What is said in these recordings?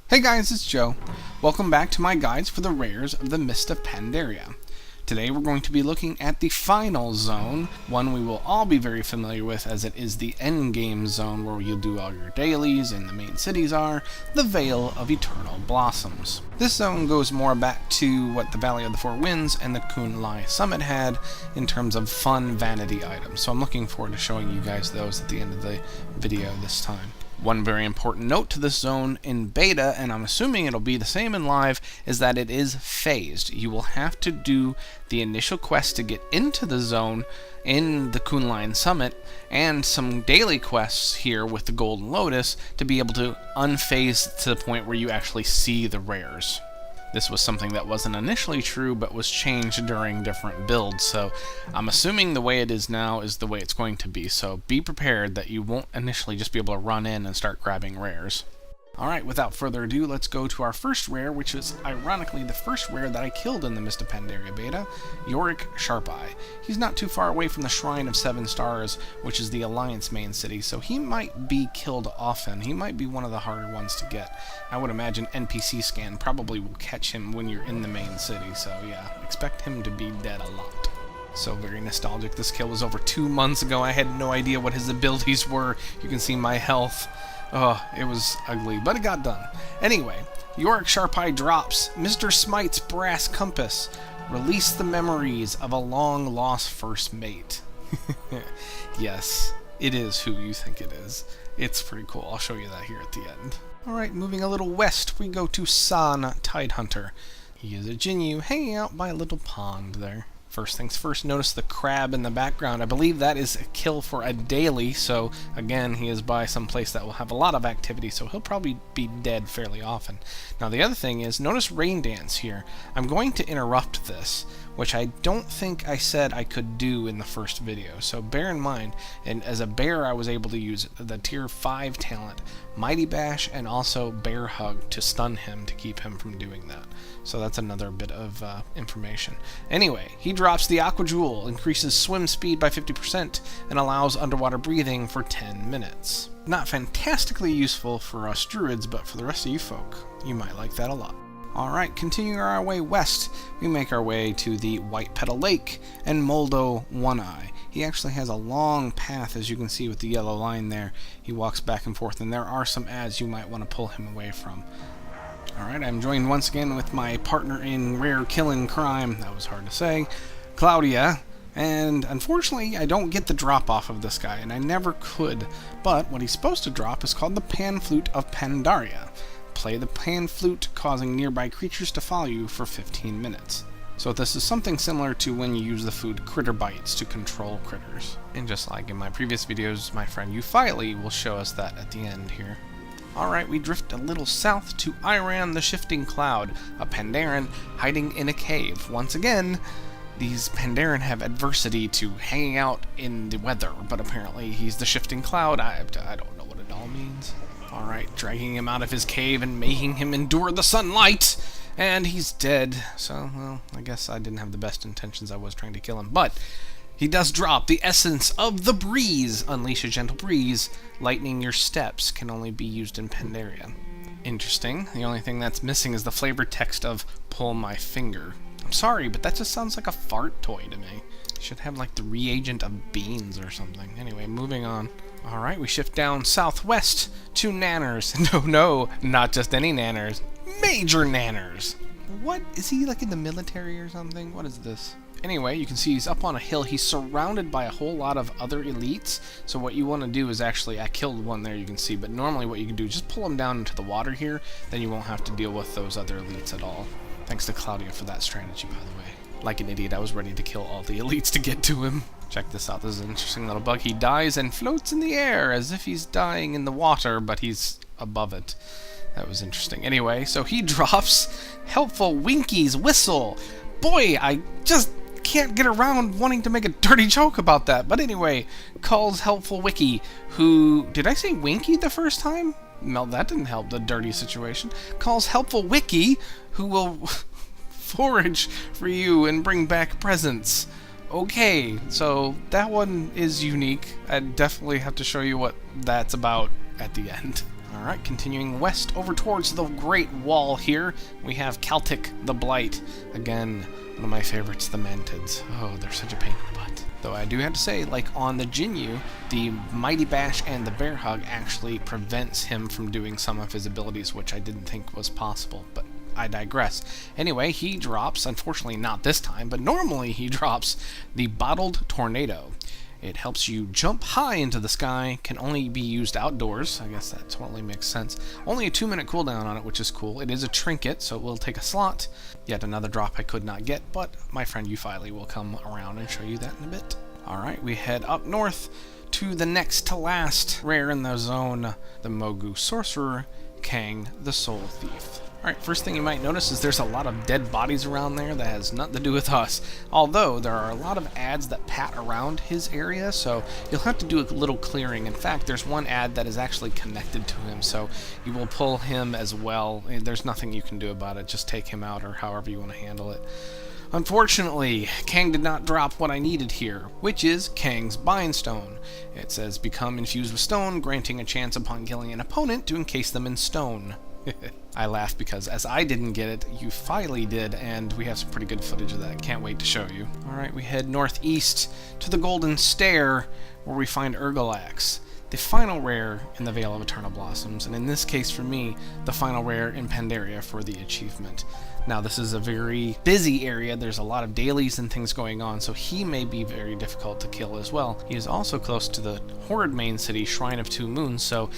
Hey guys, it's Joe. Welcome back to my guides for the rares of the Mist of Pandaria. Today we're going to be looking at the final zone, one we will all be very familiar with as it is the endgame zone where you'll do all your dailies and the main cities are, the Vale of Eternal Blossoms. This zone goes more back to what the Valley of the Four Winds and the Kunlai Summit had in terms of fun vanity items, so I'm looking forward to showing you guys those at the end of the video this time. One very important note to this zone in beta, and I'm assuming it'll be the same in live, is that it is phased. You will have to do the initial quest to get into the zone in the Kunlai Summit, and some daily quests here with the Golden Lotus to be able to unphase to the point where you actually see the rares. This was something that wasn't initially true, but was changed during different builds, so I'm assuming the way it is now is the way it's going to be, so be prepared that you won't initially just be able to run in and start grabbing rares. Alright, without further ado, let's go to our first rare, which is ironically the first rare that I killed in the Mist of Pandaria beta, Yorick Sharpeye. He's not too far away from the Shrine of Seven Stars, which is the Alliance main city, so he might be killed often. He might be one of the harder ones to get. I would imagine NPC scan probably will catch him when you're in the main city, so yeah, expect him to be dead a lot. So very nostalgic. This kill was over 2 months ago. I had no idea what his abilities were. You can see my health. Oh, it was ugly, but it got done. Anyway, Yorick Sharpeye drops Mr. Smite's Brass Compass. Release the memories of a long-lost first mate. Yes, it is who you think it is. It's pretty cool. I'll show you that here at the end. Alright, moving a little west, we go to San Tidehunter. He is a Jinyu hanging out by a little pond there. First things first, notice the crab in the background. I believe that is a kill for a daily, so again, he is by some place that will have a lot of activity, so he'll probably be dead fairly often. Now the other thing is, notice Rain Dance here. I'm going to interrupt this, which I don't think I said I could do in the first video, so bear in mind. And as a bear, I was able to use the tier 5 talent, Mighty Bash, and also Bear Hug to stun him to keep him from doing that. So that's another bit of information. Anyway, he drops the Aqua Jewel, increases swim speed by 50%, and allows underwater breathing for 10 minutes. Not fantastically useful for us druids, but for the rest of you folk, you might like that a lot. Alright, continuing our way west, we make our way to the White Petal Lake and Moldo One Eye. He actually has a long path, as you can see with the yellow line there. He walks back and forth, and there are some ads you might want to pull him away from. Alright, I'm joined once again with my partner in rare killing crime, that was hard to say, Claudia, and unfortunately I don't get the drop off of this guy, and I never could, but what he's supposed to drop is called the Pan Flute of Pandaria. Play the pan flute, causing nearby creatures to follow you for 15 minutes. So this is something similar to when you use the food Critter Bites to control critters. And just like in my previous videos, my friend Euphile will show us that at the end here. Alright, we drift a little south to Iran the Shifting Cloud, a Pandaren hiding in a cave. Once again, these Pandaren have adversity to hanging out in the weather, but apparently he's the Shifting Cloud. I don't know what it all means. Alright, dragging him out of his cave and making him endure the sunlight, and he's dead. So, well, I guess I didn't have the best intentions. I was trying to kill him, but he does drop the essence of the breeze. Unleash a gentle breeze. Lightening your steps can only be used in Pandaria. Interesting. The only thing that's missing is the flavor text of pull my finger. I'm sorry, but that just sounds like a fart toy to me. It should have like the reagent of beans or something. Anyway, moving on. Alright, we shift down southwest to Nanners. No, not just any Nanners. Major Nanners! What? Is he like in the military or something? What is this? Anyway, you can see he's up on a hill. He's surrounded by a whole lot of other elites. So what you want to do is actually, I killed one there you can see, but normally what you can do is just pull him down into the water here. Then you won't have to deal with those other elites at all. Thanks to Claudia for that strategy, by the way. Like an idiot, I was ready to kill all the elites to get to him. Check this out, this is an interesting little bug. He dies and floats in the air as if he's dying in the water, but he's above it. That was interesting. Anyway, so he drops Helpful Winky's Whistle. Boy, I just can't get around wanting to make a dirty joke about that. But anyway, calls Helpful Wiki, who... Did I say Winky the first time? Well, that didn't help the dirty situation. Calls Helpful Wiki, who will forage for you and bring back presents. Okay, so that one is unique. I definitely have to show you what that's about at the end. Alright, continuing west over towards the Great Wall here, we have Celtic the Blight. Again, one of my favorites, the Mantids. Oh, they're such a pain in the butt. Though I do have to say, like on the Jinyu, the Mighty Bash and the Bear Hug actually prevents him from doing some of his abilities, which I didn't think was possible, but I digress. Anyway, he drops, unfortunately not this time, but normally he drops the Bottled Tornado. It helps you jump high into the sky, can only be used outdoors. I guess that totally makes sense. Only a 2-minute cooldown on it, which is cool. It is a trinket, so it will take a slot. Yet another drop I could not get, but my friend Euphile will come around and show you that in a bit. Alright, we head up north to the next to last rare in the zone, the Mogu Sorcerer, Kang the Soul Thief. Alright, first thing you might notice is there's a lot of dead bodies around there that has nothing to do with us. Although, there are a lot of ads that pat around his area, so you'll have to do a little clearing. In fact, there's one ad that is actually connected to him, so you will pull him as well. There's nothing you can do about it, just take him out or however you want to handle it. Unfortunately, Kang did not drop what I needed here, which is Kang's Bind Stone. It says, become infused with stone, granting a chance upon killing an opponent to encase them in stone. I laugh because as I didn't get it, Euphile did, and we have some pretty good footage of that. Can't wait to show you. Alright, we head northeast to the Golden Stair, where we find Urgalax, the final rare in the Vale of Eternal Blossoms, and in this case for me, the final rare in Pandaria for the achievement. Now this is a very busy area, there's a lot of dailies and things going on, so he may be very difficult to kill as well. He is also close to the Horde main city, Shrine of Two Moons, so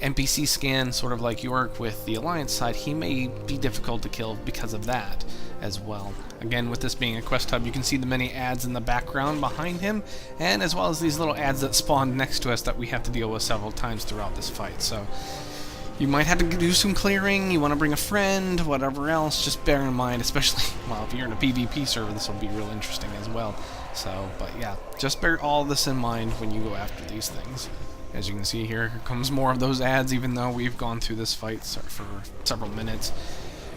NPC scan, sort of like York with the Alliance side, he may be difficult to kill because of that as well. Again, with this being a quest hub, you can see the many ads in the background behind him, and as well as these little ads that spawn next to us that we have to deal with several times throughout this fight. So you might have to do some clearing, you want to bring a friend, whatever else, just bear in mind, especially, well, if you're in a PvP server, this will be real interesting as well. So, but yeah, just bear all this in mind when you go after these things. As you can see here comes more of those ads, even though we've gone through this fight for several minutes.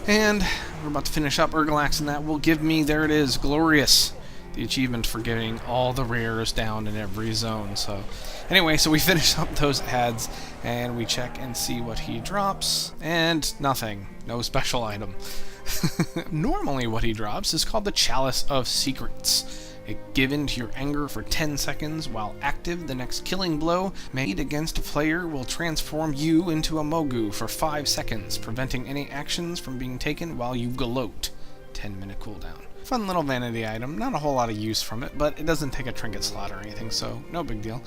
And we're about to finish up Urgalax, and that will give me, there it is, Glorious, the achievement for getting all the rares down in every zone. So anyway, so we finish up those ads, and we check and see what he drops, and nothing. No special item. Normally what he drops is called the Chalice of Secrets. It given to your anger for 10 seconds. While active, the next killing blow made against a player will transform you into a Mogu for 5 seconds, preventing any actions from being taken while you gloat. 10-minute cooldown. Fun little vanity item, not a whole lot of use from it, but it doesn't take a trinket slot or anything, so no big deal.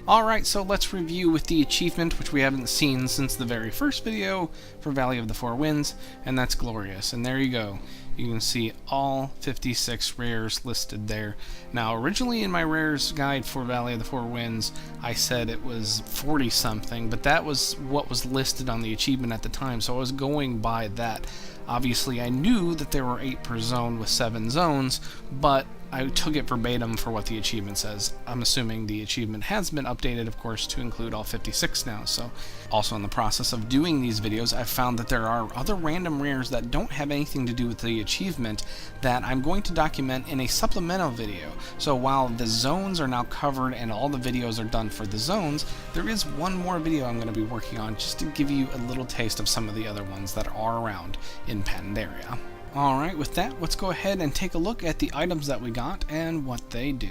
Alright, so let's review with the achievement, which we haven't seen since the very first video for Valley of the Four Winds, and that's Glorious. And there you go. You can see all 56 rares listed there. Now, originally in my rares guide for Valley of the Four Winds, I said it was 40-something, but that was what was listed on the achievement at the time, so I was going by that. Obviously, I knew that there were 8 per zone with 7 zones, but I took it verbatim for what the achievement says. I'm assuming the achievement has been updated, of course, to include all 56 now. So, also in the process of doing these videos, I've found that there are other random rares that don't have anything to do with the achievement that I'm going to document in a supplemental video. So while the zones are now covered and all the videos are done for the zones, there is one more video I'm going to be working on just to give you a little taste of some of the other ones that are around in Pandaria. Alright, with that, let's go ahead and take a look at the items that we got and what they do.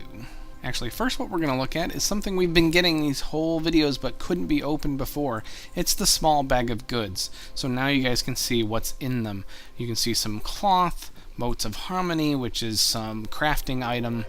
Actually, first what we're going to look at is something we've been getting these whole videos but couldn't be opened before. It's the small bag of goods. So now you guys can see what's in them. You can see some cloth, Motes of Harmony, which is some crafting item,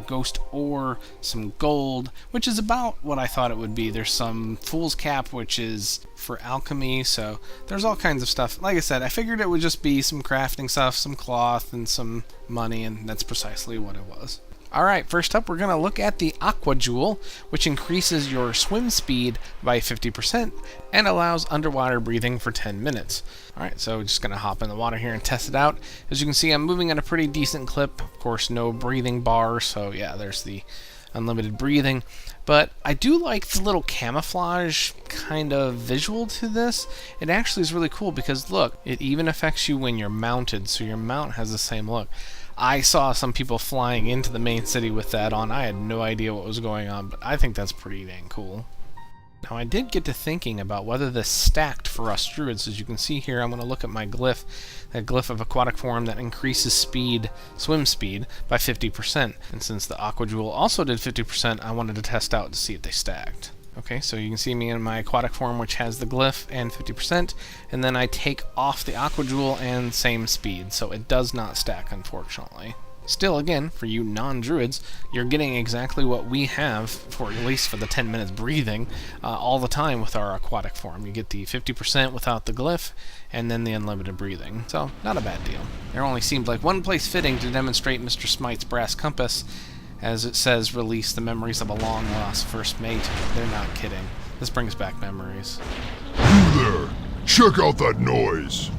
ghost ore, some gold, which is about what I thought it would be. There's some Fool's Cap, which is for alchemy, so there's all kinds of stuff. Like I said, I figured it would just be some crafting stuff, some cloth, and some money, and that's precisely what it was. Alright, first up we're going to look at the Aqua Jewel, which increases your swim speed by 50% and allows underwater breathing for 10 minutes. Alright, so just going to hop in the water here and test it out. As you can see, I'm moving at a pretty decent clip. Of course, no breathing bar, so yeah, there's the unlimited breathing. But I do like the little camouflage kind of visual to this. It actually is really cool because, look, it even affects you when you're mounted, so your mount has the same look. I saw some people flying into the main city with that on. I had no idea what was going on, but I think that's pretty dang cool. Now I did get to thinking about whether this stacked for us druids. As you can see here, I'm going to look at my glyph, that glyph of aquatic form that increases speed, swim speed, by 50%. And since the Aqua Jewel also did 50%, I wanted to test out to see if they stacked. Okay, so you can see me in my aquatic form, which has the glyph and 50%, and then I take off the Aqua Jewel and same speed, so it does not stack, unfortunately. Still, again, for you non-druids, you're getting exactly what we have, for at least for the 10 minutes breathing, all the time with our aquatic form. You get the 50% without the glyph, and then the unlimited breathing. So, not a bad deal. There only seemed like one place fitting to demonstrate Mr. Smite's brass compass, as it says, release the memories of a long-lost first mate. They're not kidding. This brings back memories. You there! Check out that noise!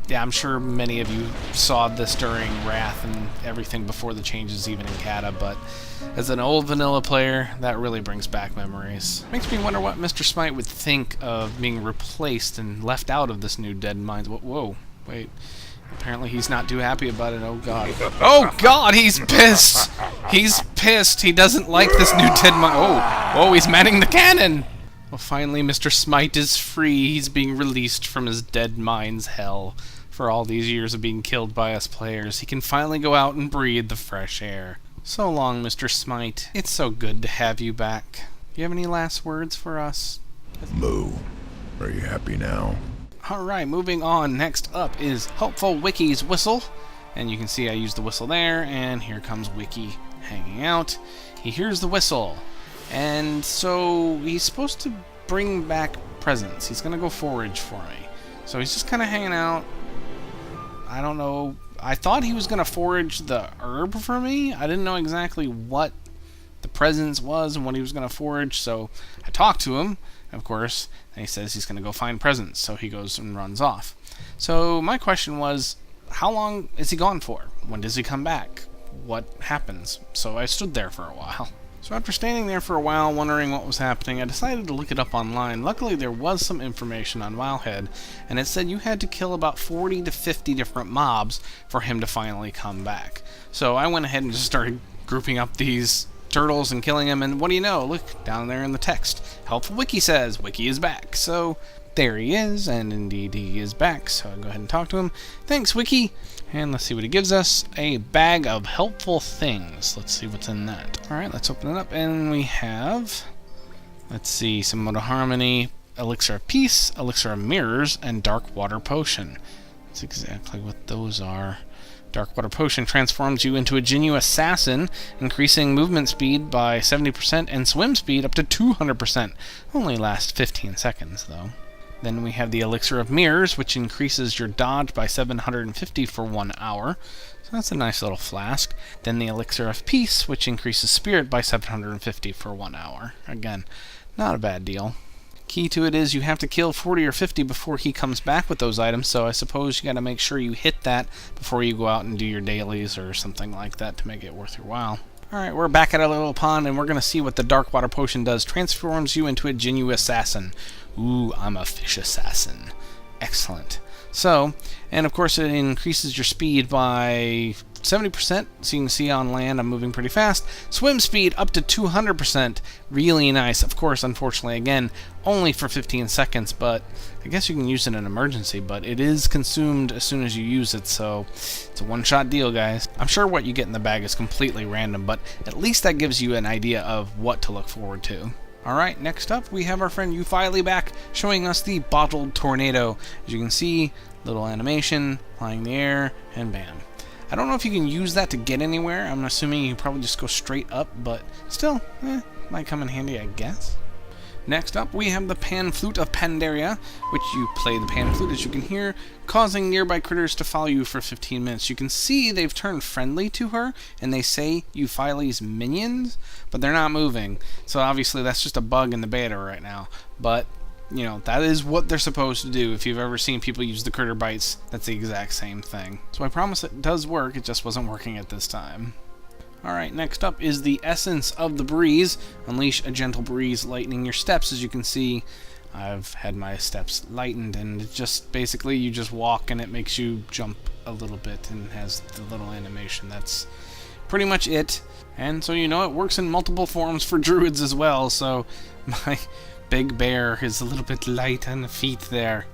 Yeah, I'm sure many of you saw this during Wrath and everything before the changes even in Kata, but as an old vanilla player, that really brings back memories. Makes me wonder what Mr. Smite would think of being replaced and left out of this new Dead Minds. Whoa, wait. Apparently he's not too happy about it. Oh god. Oh god, he's pissed! He's pissed. He doesn't like this new Dead Mind. Oh, he's manning the cannon! Well, finally Mr. Smite is free. He's being released from his Dead Mind's hell. For all these years of being killed by us players, he can finally go out and breathe the fresh air. So long, Mr. Smite. It's so good to have you back. Do you have any last words for us? Moo, are you happy now? Alright, moving on. Next up is Helpful Wiki's whistle. And you can see I used the whistle there, and here comes Wiki hanging out. He hears the whistle. And so he's supposed to bring back presents. He's going to go forage for me. So he's just kind of hanging out. I don't know. I thought he was going to forage the herb for me. I didn't know exactly what the presents was and what he was going to forage. So I talked to him, of course, and he says he's going to go find presents. So he goes and runs off. So my question was, how long is he gone for? When does he come back? What happens? So I stood there for a while. So after standing there for a while wondering what was happening, I decided to look it up online. Luckily there was some information on Wowhead, and it said you had to kill about 40 to 50 different mobs for him to finally come back. So I went ahead and just started grouping up these turtles and killing them, and what do you know? Look, down there in the text. Helpful Wiki says, Wiki is back. So there he is, and indeed he is back, so I'll go ahead and talk to him. Thanks, Wiki! And let's see what he gives us. A bag of helpful things. Let's see what's in that. Alright, let's open it up, and we have, let's see, some Moto Harmony, Elixir of Peace, Elixir of Mirrors, and Dark Water Potion. That's exactly what those are. Dark Water Potion transforms you into a Jinyu Assassin, increasing movement speed by 70% and swim speed up to 200%. Only lasts 15 seconds, though. Then we have the Elixir of Mirrors, which increases your dodge by 750 for 1 hour. So that's a nice little flask. Then the Elixir of Peace, which increases Spirit by 750 for 1 hour. Again, not a bad deal. Key to it is you have to kill 40 or 50 before he comes back with those items, so I suppose you gotta make sure you hit that before you go out and do your dailies or something like that to make it worth your while. Alright, we're back at our little pond, and we're gonna see what the Dark Water Potion does. Transforms you into a Jinyu Assassin. Ooh, I'm a fish assassin. Excellent. So, and of course it increases your speed by 70%, so you can see on land I'm moving pretty fast. Swim speed up to 200%, really nice. Of course, unfortunately, again, only for 15 seconds, but I guess you can use it in an emergency, but it is consumed as soon as you use it, so it's a one-shot deal, guys. I'm sure what you get in the bag is completely random, but at least that gives you an idea of what to look forward to. Alright, next up we have our friend Euphile back, showing us the Bottled Tornado. As you can see, little animation, flying in the air, and bam. I don't know if you can use that to get anywhere. I'm assuming you probably just go straight up, but still, might come in handy, I guess. Next up, we have the Pan Flute of Pandaria, which you play the pan flute, as you can hear, causing nearby critters to follow you for 15 minutes. You can see they've turned friendly to her, and they say Euphile's minions, but they're not moving. So obviously that's just a bug in the beta right now. But, you know, that is what they're supposed to do. If you've ever seen people use the critter bites, that's the exact same thing. So I promise it does work, it just wasn't working at this time. Alright, next up is the Essence of the Breeze. Unleash a gentle breeze, lightening your steps. As you can see, I've had my steps lightened, and it just basically you just walk and it makes you jump a little bit and has the little animation. That's pretty much it. And so you know it works in multiple forms for druids as well, so Big Bear is a little bit light on the feet there.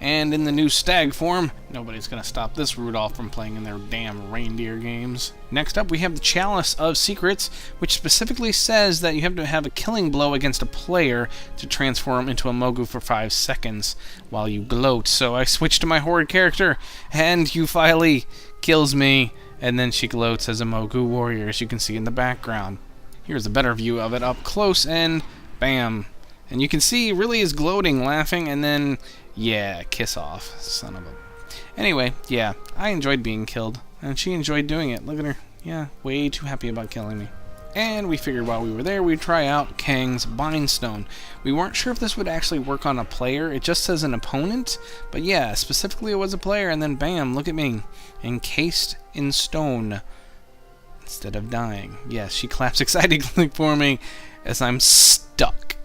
And in the new stag form, nobody's going to stop this Rudolph from playing in their damn reindeer games. Next up, we have the Chalice of Secrets, which specifically says that you have to have a killing blow against a player to transform into a Mogu for 5 seconds while you gloat. So I switched to my Horde character, and Euphile kills me, and then she gloats as a Mogu warrior, as you can see in the background. Here's a better view of it up close, and bam. And you can see really is gloating, laughing, and then, yeah, kiss off, son of a... Anyway, yeah, I enjoyed being killed, and she enjoyed doing it. Look at her. Yeah, way too happy about killing me. And we figured while we were there, we'd try out Kang's Bindstone. We weren't sure if this would actually work on a player. It just says an opponent, but yeah, specifically it was a player, and then bam, look at me, encased in stone instead of dying. Yes, she claps excitedly for me as I'm stuck.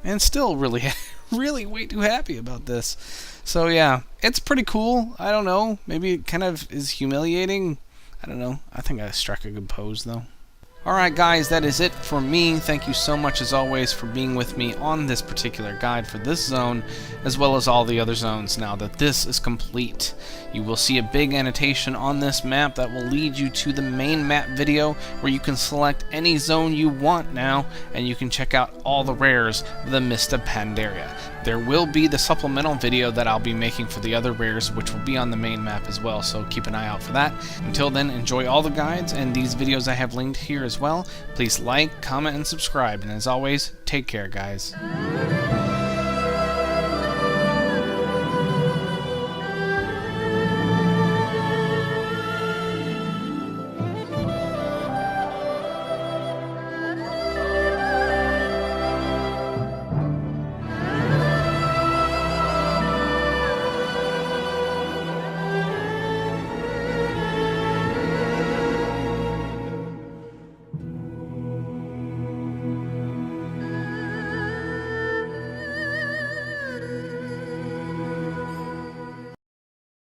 And still really, really way too happy about this. So yeah, it's pretty cool. I don't know. Maybe it kind of is humiliating. I don't know. I think I struck a good pose though. Alright guys, that is it for me. Thank you so much as always for being with me on this particular guide for this zone, as well as all the other zones now that this is complete. You will see a big annotation on this map that will lead you to the main map video where you can select any zone you want now, and you can check out all the rares of the Mist of Pandaria. There will be the supplemental video that I'll be making for the other rares, which will be on the main map as well, so keep an eye out for that. Until then, enjoy all the guides and these videos I have linked here as well. Please like, comment, and subscribe, and as always, take care, guys.